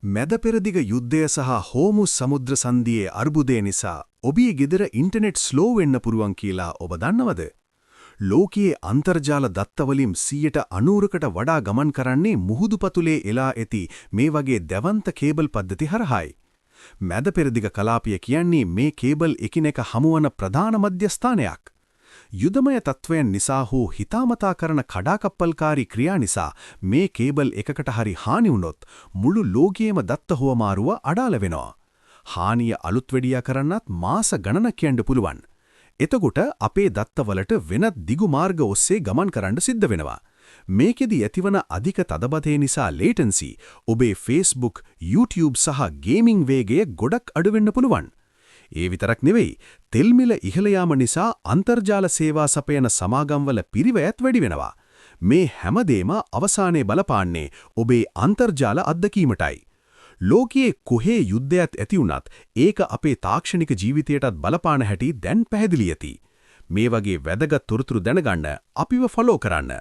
මැදපෙරදිග යුද්ධය සහ හෝමුස් සමුද්‍ර සංධියේ අර්බුදය නිසා ඔබේ ගෙදර ඉන්ටර්නෙට් ස්ලෝ වෙන්න පුරුවන් කියලා ඔබ දන්නවද? ලෝකයේ අන්තර්ජාල දත්තවලින් 90%කට වඩා ගමන් කරන්නේ මුහුදුපතුලේ එලා ඇති මේ වගේ දැවන්ත කේබල් පද්ධති හරහායි. මැදපෙරදිග කලාපය කියන්නේ මේ කේබල් එකිනෙක හමුවන ප්‍රධාන මධ්‍යස්ථානයක්. යුදමය තත්වයන් නිසා හෝ හිතාමතා කරන කඩාකප්පල්කාරී ක්‍රියා නිසා මේ කේබල් එකකට හරි හානි වුණොත් මුළු ලෝකයේම දත්ත හුවමාරුව අඩාල වෙනවා. හානිය අලුත් වෙඩියා කරන්නත් මාස ගණනක් යන්න පුළුවන්. එතකොට අපේ දත්තවලට වෙනත් දිගු මාර්ග ඔස්සේ ගමන් කරන්න සිද්ධ වෙනවා. මේකෙදි ඇතිවන අධික තදබදය නිසා ලේටන්සි ඔබේ Facebook, YouTube සහ ගේමිං වේගය ගොඩක් අඩු වෙන්න පුළුවන්. ඒ විතරක් නෙවෙයි, තෙල් මිල ඉහළ යාම නිසා අන්තර්ජාල සේවා සපයන සමාගම්වල පිරිවැයත් වැඩි වෙනවා. මේ හැමදේම අවසානයේ බලපාන්නේ ඔබේ අන්තර්ජාල අත්දැකීමටයි. ලෝකයේ කොහේ යුද්ධයක් ඇති වුණත් ඒක අපේ තාක්ෂණික ජීවිතයටත් බලපාන හැටි දැන් පැහැදිලි ඇති. මේ වගේ වැදගත් තොරතුරු දැනගන්න අපිව ෆලෝ කරන්න.